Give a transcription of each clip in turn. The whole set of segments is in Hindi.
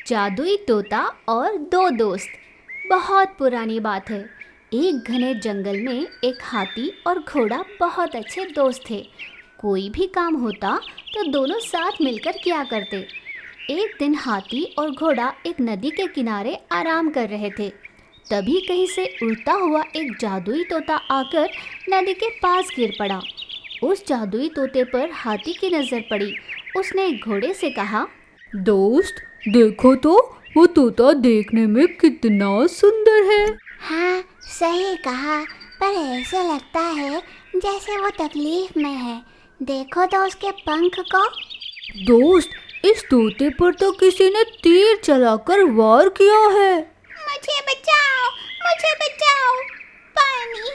जादुई तोता और दो दोस्त। बहुत पुरानी बात है। एक घने जंगल में एक हाथी और घोड़ा बहुत अच्छे दोस्त थे। कोई भी काम होता तो दोनों साथ मिलकर किया करते। एक दिन हाथी और घोड़ा एक नदी के किनारे आराम कर रहे थे। तभी कहीं से उड़ता हुआ एक जादुई तोता आकर नदी के पास गिर पड़ा। उस जादुई तोते पर हाथी की नज़र पड़ी। उसने घोड़े से कहा, दोस्त, देखो तो वो तोता देखने में कितना सुंदर है। हाँ, सही कहा, पर ऐसे लगता है जैसे वो तकलीफ में है। देखो तो उसके पंख को। दोस्त, इस तोते पर तो किसी ने तीर चलाकर वार किया है। मुझे बचाओ, मुझे बचाओ। पानी,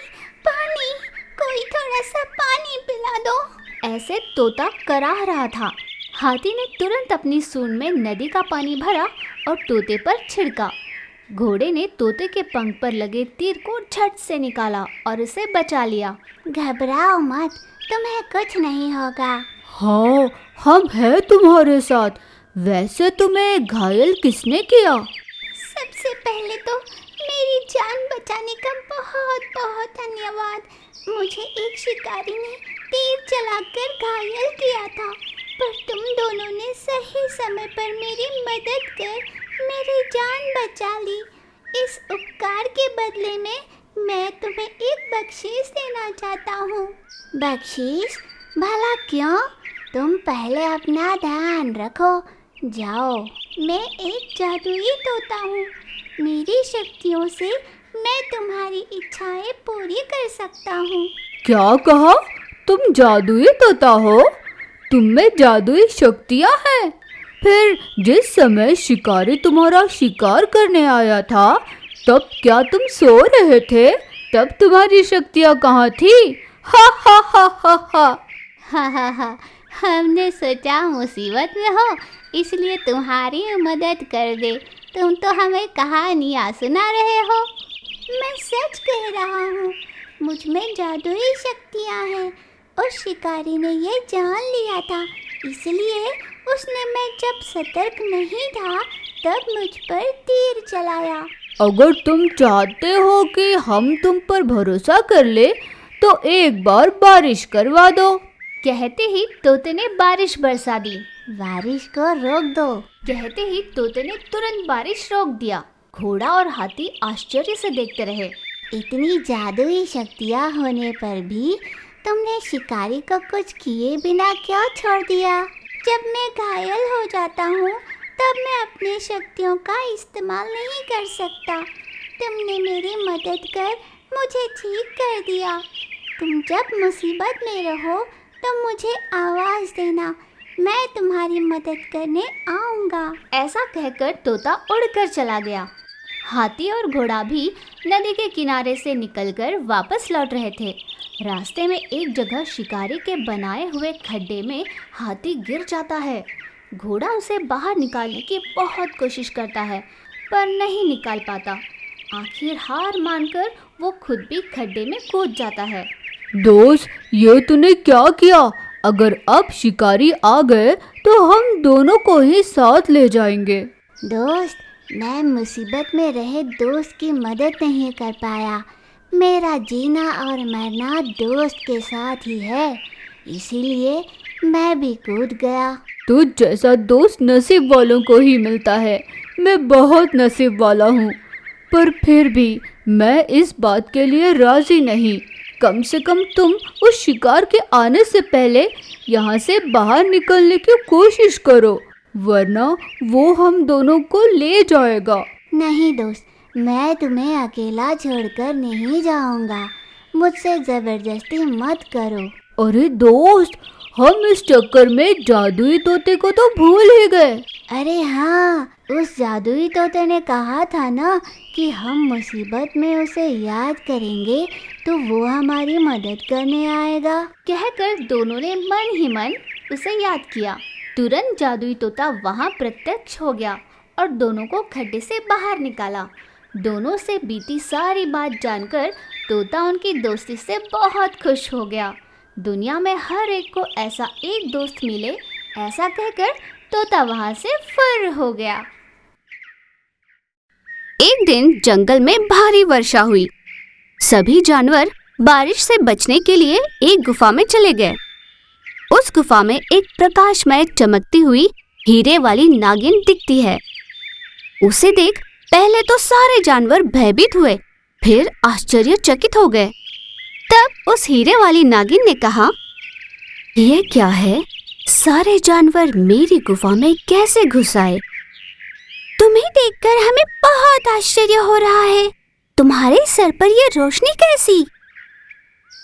पानी, कोई थोड़ा सा पानी पिला दो। ऐसे तोता कराह रहा था। हाथी ने तुरंत अपनी सूंड में नदी का पानी भरा और तोते पर छिड़का। घोड़े ने तोते के पंख पर लगे तीर को झट से निकाला और उसे बचा लिया। घबराओ मत, तुम्हें कुछ नहीं होगा। हाँ, हम हैं तुम्हारे साथ। वैसे तुम्हें घायल किसने किया? सबसे पहले तो मेरी जान बचाने का बहुत बहुत धन्यवाद। मुझे एक शिकारी ने तीर चलाकर घायल किया था, पर तुम दोनों ने सही समय पर मेरी मदद कर मेरी जान बचा ली। इस उपकार के बदले में मैं तुम्हें एक बख्शीश देना चाहता हूँ। बख्शीश? भला क्यों? तुम पहले अपना ध्यान रखो। जाओ, मैं एक जादुई तोता हूँ। मेरी शक्तियों से मैं तुम्हारी इच्छाएं पूरी कर सकता हूँ। क्या कहा? तुम जादुई तोता हो? तुम में जादुई शक्तियाँ हैं? फिर जिस समय शिकारी तुम्हारा शिकार करने आया था, तब क्या तुम सो रहे थे? तब तुम्हारी शक्तियाँ कहाँ थी? हा हा हा हा हा। हा हा हा, हमने सोचा मुसीबत में हो इसलिए तुम्हारी मदद कर दे। तुम तो हमें कहानियाँ सुना रहे हो। मैं सच कह रहा हूँ, मुझ में जादुई शक्तियाँ हैं। उस शिकारी ने ये जान लिया था, इसलिए उसने मैं जब सतर्क नहीं था तब मुझ पर तीर चलाया। अगर तुम चाहते हो कि हम तुम पर भरोसा कर ले, तो एक बार बारिश करवा दो। कहते ही तोते ने बारिश बरसा दी। बारिश को रोक दो। कहते ही तोते ने तुरंत बारिश रोक दिया। घोड़ा और हाथी आश्चर्य से देखते रहे। इतनी जादुई शक्तियाँ होने पर भी तुमने शिकारी को कुछ किए बिना क्यों छोड़ दिया? जब मैं घायल हो जाता हूँ तब मैं अपनी शक्तियों का इस्तेमाल नहीं कर सकता। तुमने मेरी मदद कर मुझे ठीक कर दिया। तुम जब मुसीबत में रहो तो मुझे आवाज़ देना, मैं तुम्हारी मदद करने आऊँगा। ऐसा कहकर तोता उड़कर चला गया। हाथी और घोड़ा भी नदी के किनारे से निकलकर वापस लौट रहे थे। रास्ते में एक जगह शिकारी के बनाए हुए खड्डे में हाथी गिर जाता है। घोड़ा उसे बाहर निकालने की बहुत कोशिश करता है, पर नहीं निकाल पाता। आखिर हार मानकर वो खुद भी खड्डे में कूद जाता है। दोस्त, ये तूने क्या किया? अगर अब शिकारी आ गए तो हम दोनों को ही साथ ले जाएंगे। दोस्त, मैं मुसीबत में रहे दोस्त की मदद नहीं कर पाया। मेरा जीना और मरना दोस्त के साथ ही है, इसीलिए मैं भी कूद गया। तुझ जैसा दोस्त नसीब वालों को ही मिलता है। मैं बहुत नसीब वाला हूँ, पर फिर भी मैं इस बात के लिए राजी नहीं। कम से कम तुम उस शिकार के आने से पहले यहाँ से बाहर निकलने की कोशिश करो, वरना वो हम दोनों को ले जाएगा। नहीं दोस्त, मैं तुम्हें अकेला छोड़कर नहीं जाऊंगा। मुझसे ज़बरदस्ती मत करो। अरे दोस्त, हम इस चक्कर में जादुई तोते को तो भूल ही गए। अरे हाँ, उस जादुई तोते ने कहा था ना कि हम मुसीबत में उसे याद करेंगे तो वो हमारी मदद करने आएगा। कहकर दोनों ने मन ही मन उसे याद किया। तुरंत जादुई तोता वहाँ प्रत्यक्ष हो गया और दोनों को खड्डे से बाहर निकाला। दोनों से बीती सारी बात जानकर तोता उनकी दोस्ती से बहुत खुश हो गया। दुनिया में हर एक को ऐसा एक दोस्त मिले, ऐसा कहकर तोता वहाँ से फुर्र हो गया। एक दिन जंगल में भारी वर्षा हुई। सभी जानवर बारिश से बचने के लिए एक गुफा में चले गए। उस गुफा में एक प्रकाशमय चमकती हुई हीरे वाली नागिन दिखती है। उसे देख पहले तो सारे जानवर भयभीत हुए, फिर आश्चर्यचकित हो गए। तब उस हीरे वाली नागिन ने कहा, यह क्या है? सारे जानवर मेरी गुफा में कैसे घुस आए? तुम्हें देखकर हमें बहुत आश्चर्य हो रहा है। तुम्हारे सर पर ये रोशनी कैसी?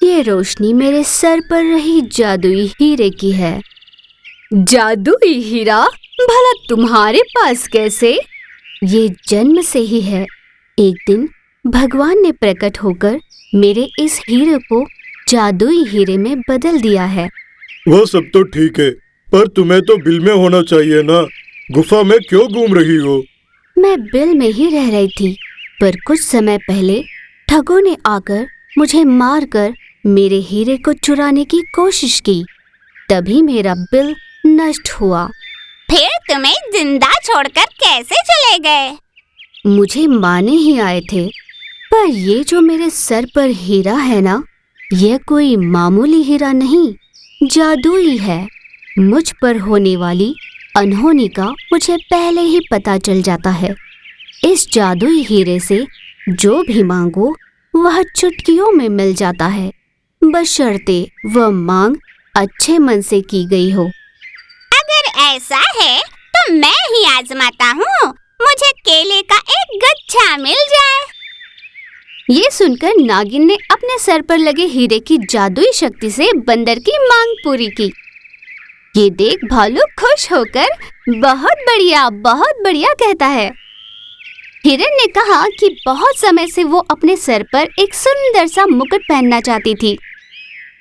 ये रोशनी मेरे सर पर रही जादुई हीरे की है। जादुई हीरा? भला तुम्हारे पास कैसे? ये जन्म से ही है। एक दिन भगवान ने प्रकट होकर मेरे इस हीरे को जादुई हीरे में बदल दिया है। वो सब तो ठीक है, पर तुम्हें तो बिल में होना चाहिए ना। गुफा में क्यों घूम रही हो? मैं बिल में ही रह रही थी, पर कुछ समय पहले ठगों ने आकर मुझे मारकर मेरे हीरे को चुराने की कोशिश की। तभी मेरा बिल नष्ट हुआ। फिर तुम्हें जिंदा छोड़कर कैसे चले गए? मुझे मारने ही आए थे, पर ये जो मेरे सर पर हीरा है ना, यह कोई मामूली हीरा नहीं, जादुई है। मुझ पर होने वाली अनहोनी का मुझे पहले ही पता चल जाता है। इस जादुई हीरे से जो भी मांगो वह चुटकियों में मिल जाता है, बशर्ते वह मांग अच्छे मन से की गई हो। अगर ऐसा है तो मैं ही आजमाता हूँ। मुझे केले का एक गुच्छा मिल जाए। ये सुनकर नागिन ने अपने सर पर लगे हीरे की जादुई शक्ति से बंदर की मांग पूरी की। ये देख भालू खुश होकर बहुत बढ़िया कहता है। हिरन ने कहा कि बहुत समय से वो अपने सर पर एक सुंदर सा मुकुट पहनना चाहती थी।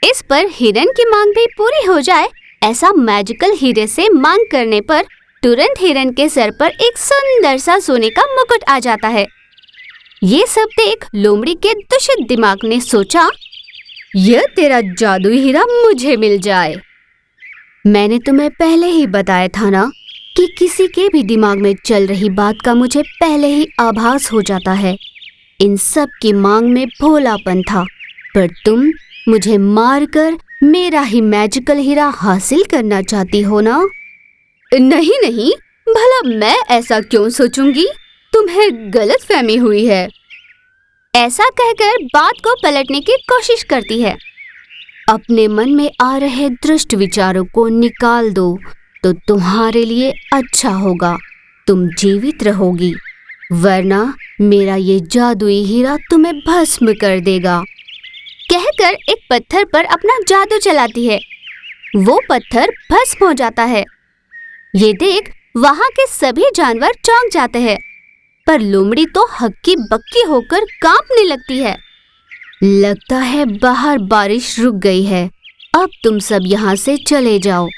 इस पर हिरन की मांग भी पूरी हो जाए, ऐसा मैजिकल हीरे से मांग करने पर तुरंत हिरन के सर पर एक सुंदर सा सोने का मुकुट आ जाता है। ये सब देख लोमड़ी के दूषित दिमाग ने सोचा, यह तेरा जादुई हीरा मुझे मिल जाए। मैंने तुम्हें पहले ही बताया था ना कि किसी के भी दिमाग में चल रही बात का मुझे पहले ही आभास हो जाता है। इन सब की मांग में भोलापन था, पर तुम मुझे मारकर मेरा ही मैजिकल हीरा हासिल करना चाहती हो ना? नहीं नहीं, भला मैं ऐसा क्यों सोचूंगी? तुम्हें गलतफहमी हुई है। ऐसा कहकर बात को पलटने की कोशिश करती है। अपने मन में आ रहे दुष्ट विचारों को निकाल दो तो तुम्हारे लिए अच्छा होगा। तुम जीवित रहोगी, वरना मेरा ये जादुई हीरा तुम्हें भस्म कर देगा। कहकर एक पत्थर पर अपना जादू चलाती है। वो पत्थर भस्म हो जाता है। ये देख वहां के सभी जानवर चौंक जाते हैं, पर लोमड़ी तो हक्की बक्की होकर कांपने लगती है। लगता है बाहर बारिश रुक गई है। अब तुम सब यहाँ से चले जाओ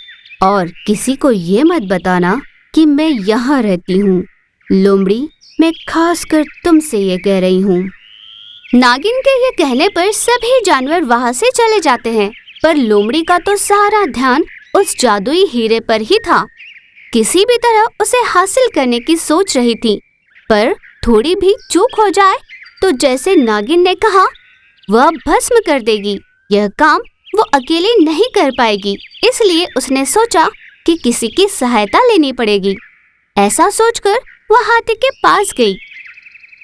और किसी को ये मत बताना कि मैं यहाँ रहती हूँ। लोमड़ी, मैं खासकर तुमसे ये कह रही हूँ। नागिन के ये कहने पर सभी जानवर वहाँ से चले जाते हैं, पर लोमड़ी का तो सारा ध्यान उस जादुई हीरे पर ही था। किसी भी तरह उसे हासिल करने की सोच रही थी, पर थोड़ी भी चूक हो जाए तो जैसे नागिन ने कहा वह भस्म कर देगी। यह काम वो अकेले नहीं कर पाएगी, इसलिए उसने सोचा कि किसी की सहायता लेनी पड़ेगी। ऐसा सोचकर वह हाथी के पास गई।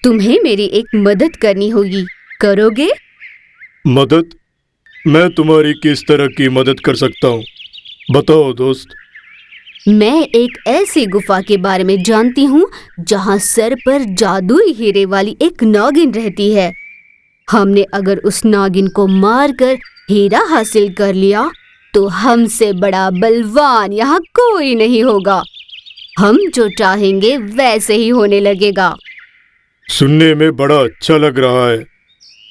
तुम्हें मेरी एक मदद करनी होगी, करोगे? मदद? मैं तुम्हारी किस तरह की मदद कर सकता हूँ? बताओ दोस्त। मैं एक ऐसी गुफा के बारे में जानती हूँ जहाँ सर पर जादुई हीरे वाली एक नागिन रहती है। हमने अगर उस नागिन को मारकर हीरा हासिल कर लिया तो हमसे बड़ा बलवान यहाँ कोई नहीं होगा। हम जो चाहेंगे वैसे ही होने लगेगा। सुनने में बड़ा अच्छा लग रहा है,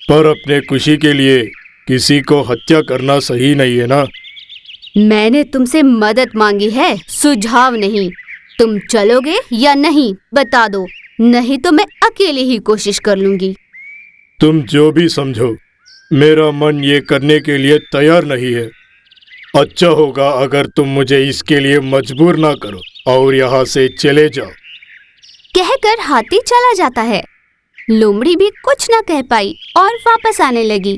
पर अपने खुशी के लिए किसी को हत्या करना सही नहीं है ना। मैंने तुमसे मदद मांगी है, सुझाव नहीं। तुम चलोगे या नहीं बता दो, नहीं तो मैं अकेले ही कोशिश कर लूंगी। तुम जो भी समझो, मेरा मन ये करने के लिए तैयार नहीं है। अच्छा होगा अगर तुम मुझे इसके लिए मजबूर ना करो और यहाँ से चले जाओ। कहकर हाथी चला जाता है। लोमड़ी भी कुछ न कह पाई और वापस आने लगी।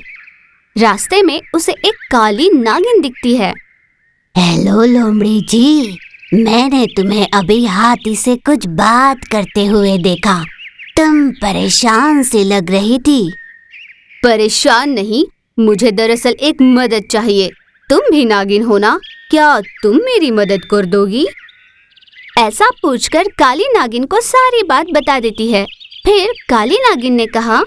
रास्ते में उसे एक काली नागिन दिखती है। हेलो लोमड़ी जी, मैंने तुम्हें अभी हाथी से कुछ बात करते हुए देखा। तुम परेशान सी लग रही थी। परेशान नहीं, मुझे दरअसल एक मदद चाहिए। तुम भी नागिन हो ना, क्या तुम मेरी मदद कर दोगी? ऐसा पूछकर काली नागिन को सारी बात बता देती है। फिर काली नागिन ने कहा,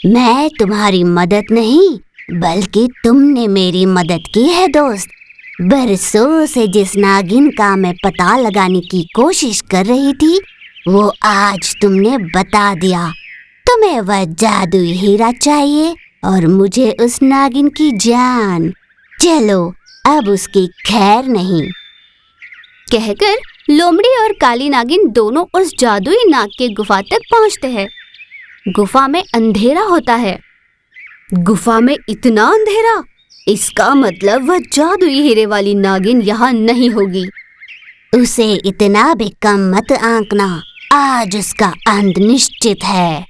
मैं तुम्हारी मदद नहीं बल्कि तुमने मेरी मदद की है दोस्त। बरसों से जिस नागिन का मैं पता लगाने की कोशिश कर रही थी वो आज तुमने बता दिया। तुम्हें वह जादुई हीरा चाहिए और मुझे उस नागिन की जान। चलो अब उसकी खैर नहीं। कहकर लोमड़ी और काली नागिन दोनों उस जादुई नाग के गुफा तक पहुंचते हैं। गुफा में अंधेरा होता है। गुफा में इतना अंधेरा, इसका मतलब वह जादुई हीरे वाली नागिन यहाँ नहीं होगी। उसे इतना भी कम मत आंकना, आज उसका अंत निश्चित है।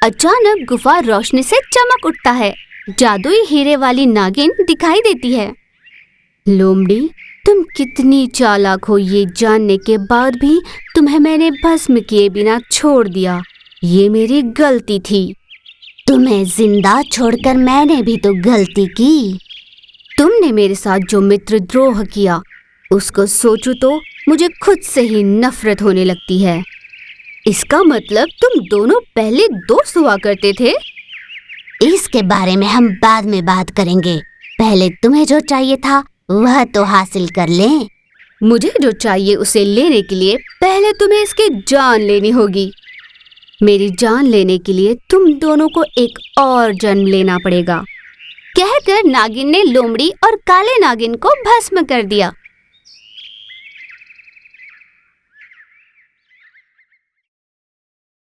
अचानक गुफा रोशनी से चमक उठता है। जादुई हीरे वाली नागिन दिखाई देती है। लोमड़ी, तुम कितनी चालाक हो ये जानने के बाद भी तुम्हें मैंने भस्म किए बिना छोड़ दिया। ये मेरी गलती थी। तुम्हें जिंदा छोड़कर मैंने भी तो गलती की। तुमने मेरे साथ जो मित्रद्रोह किया उसको सोचूं तो मुझे खुद से ही नफरत होने लगती है। इसका मतलब तुम दोनों पहले दोस्त हुआ करते थे? इसके बारे में हम बाद में बात करेंगे। पहले तुम्हें जो चाहिए था वह तो हासिल कर लें। मुझे जो चाहिए उसे लेने के लिए पहले तुम्हें इसकी जान लेनी होगी। मेरी जान लेने के लिए तुम दोनों को एक और जन्म लेना पड़ेगा। कहकर नागिन ने लोमड़ी और काले नागिन को भस्म कर दिया।